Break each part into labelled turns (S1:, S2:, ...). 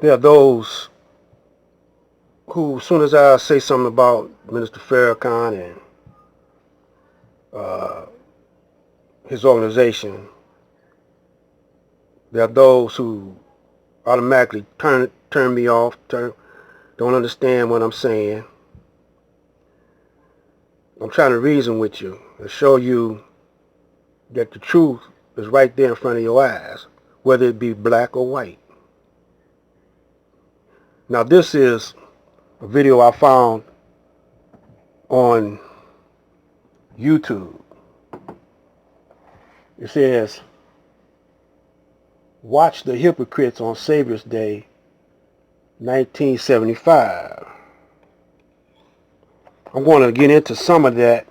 S1: There are those who, as soon as I say something about Minister Farrakhan and his organization, there are those who automatically turn me off, don't understand what I'm saying. I'm trying to reason with you and show you that the truth is right there in front of your eyes, whether it be black or white. Now this is a video I found on YouTube. It says, "Watch the Hypocrites on Savior's Day, 1975. I'm going to get into some of that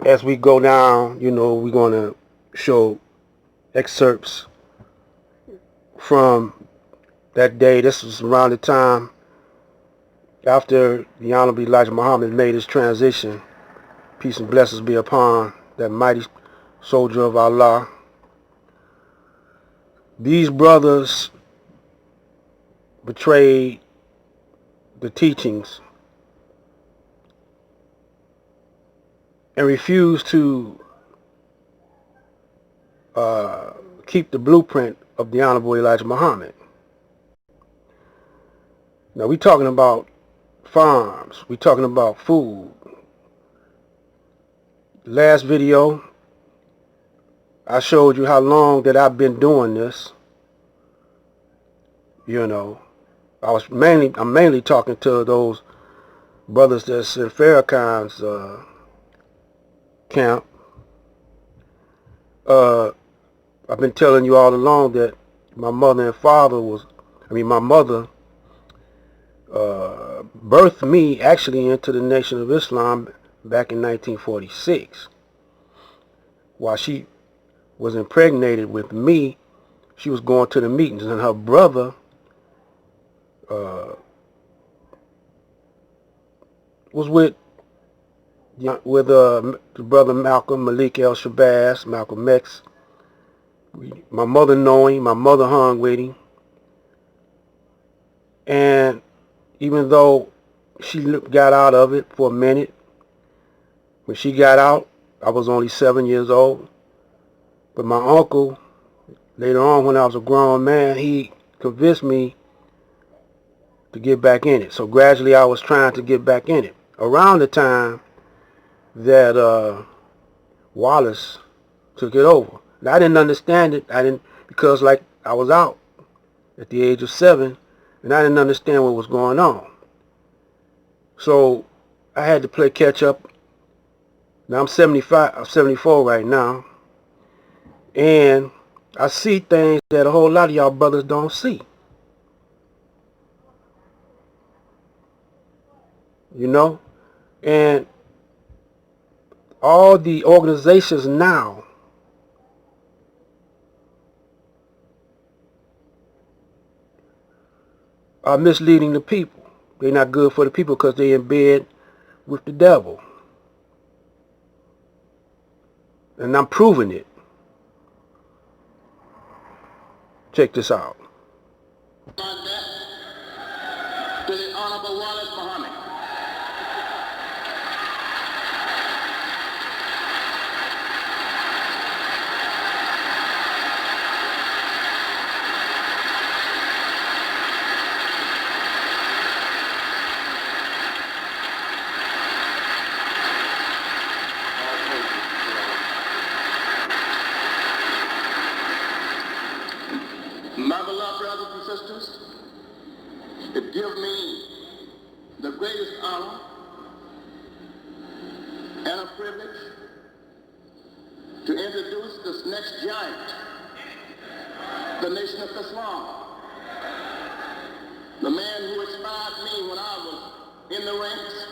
S1: as we go down. You know, we're going to show excerpts from that day. This was around the time after the Honorable Elijah Muhammad made his transition. Peace and blessings be upon that mighty soldier of Allah. These brothers betrayed the teachings and refused to keep the blueprint of the Honorable Elijah Muhammad. Now we're talking about farms, we're talking about food. Last video, I showed you how long that I've been doing this. You know, I'm mainly talking to those brothers that's in Farrakhan's camp. I've been telling you all along that my mother and father my mother birthed me actually into the Nation of Islam back in 1946. While she was impregnated with me, she was going to the meetings, and her brother was with the brother Malcolm Malik El Shabazz, Malcolm X. My mother knowing, my mother hung with him, and even though she got out of it for a minute, when she got out, I was only 7 years old. But my uncle, later on when I was a grown man, he convinced me to get back in it. So gradually I was trying to get back in it. Around the time that Wallace took it over. Now, I didn't understand it. Because like I was out at the age of 7, and I didn't understand what was going on. So I had to play catch up. Now I'm 74 right now, and I see things that a whole lot of y'all brothers don't see. You know, and all the organizations now are misleading the people. They're not good for the people because they're in bed with the devil. And I'm proving it. Check this out.
S2: To the Honorable Wallace Muhammad. My beloved brothers and sisters, it gives me the greatest honor and a privilege to introduce this next giant, the Nation of Islam. The man who inspired me when I was in the ranks,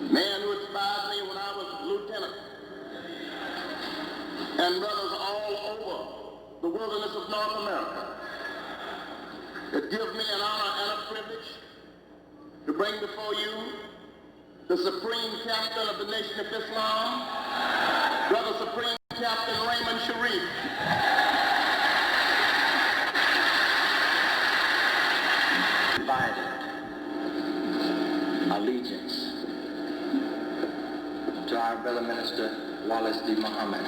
S2: the man who inspired me when I was lieutenant, and brothers all over the wilderness of North America. It gives me an honor and a privilege to bring before you the Supreme Captain of the Nation of Islam, Brother Supreme Captain Raymond Sharif. our brother minister, Wallace D. Muhammad.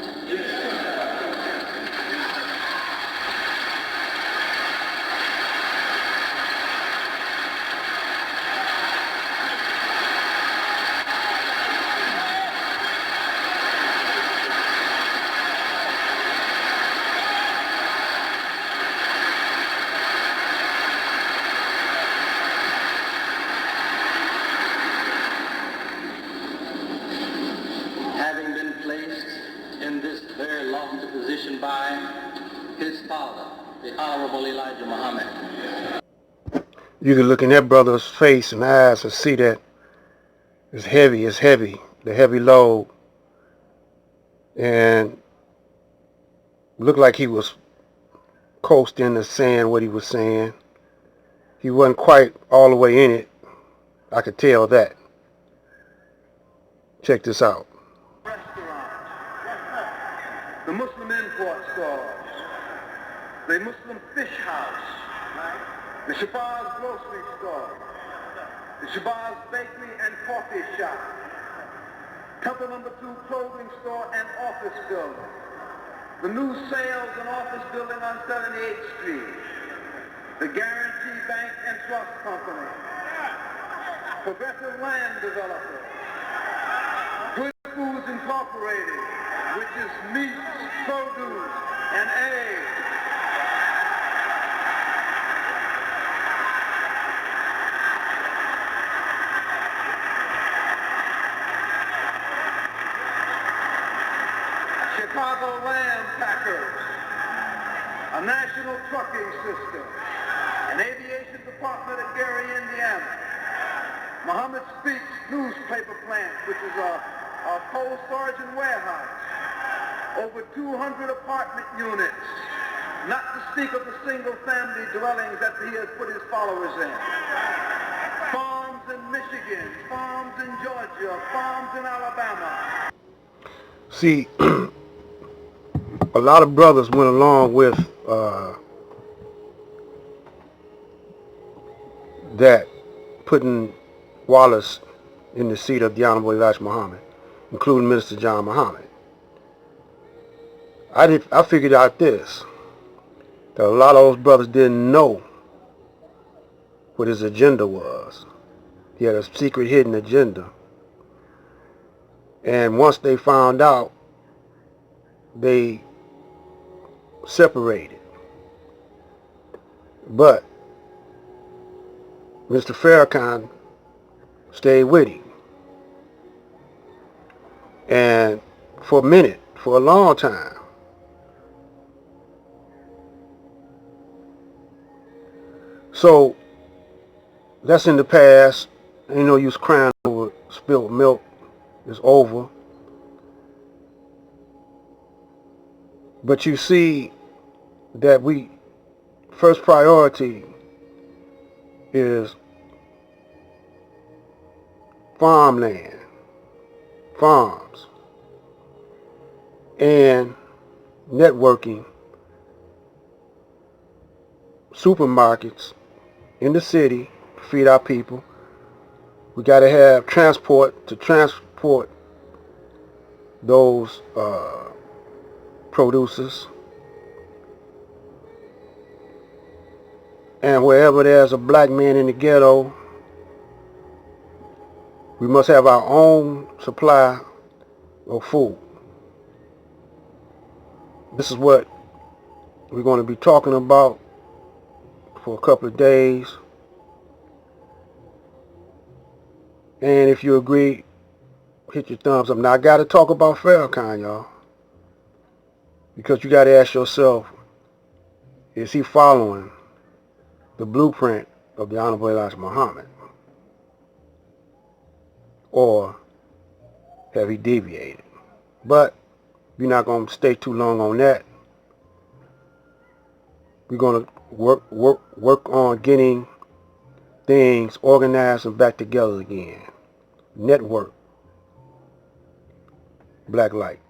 S2: Having been placed in this very lofty position by his father, the Honorable Elijah Muhammad.
S1: You can look in that brother's face and eyes and see that it's heavy, the heavy load. And looked like he was coasting and saying what he was saying. He wasn't quite all the way in it. I could tell that. Check this out.
S3: Restaurants, the Muslim import stores, the Muslim fish house, the Shabazz grocery store, the Shabazz bakery and coffee shop, Temple No. 2 clothing store and office building, the new sales and office building on 78th Street, the Guarantee Bank and Trust Company, Progressive Land Developer, Good Foods Incorporated, which is meat, produce, and eggs. Chicago Land Packers, a national trucking system, an aviation department at Gary, Indiana, Muhammad Speaks newspaper plant, which is a cold storage and warehouse, over 200 apartment units, not to speak of the single-family dwellings that he has put his followers in. Farms in Michigan, farms in Georgia, farms in Alabama.
S1: See, a lot of brothers went along with that, putting Wallace in the seat of the Honorable Elijah Muhammad, including Minister John Muhammad. I figured out this, that a lot of those brothers didn't know what his agenda was. He had a secret hidden agenda. And once they found out, they separated. But Mr. Farrakhan stayed with him. And for a minute, for a long time. So that's in the past. Ain't no use crying over spilled milk. It's over. But you see that first priority is farmland, farms, and networking, supermarkets in the city to feed our people. We got to have transport to transport those producers. And wherever there's a black man in the ghetto, we must have our own supply of food. This is what we're going to be talking about for a couple of days. And if you agree, hit your thumbs up. Now, I got to talk about Farrakhan, y'all. Because you got to ask yourself, is he following the blueprint of the Honorable Elijah Muhammad? Or have he deviated? But we're not going to stay too long on that. We're going to work on getting things organized and back together again. Network. Black Light.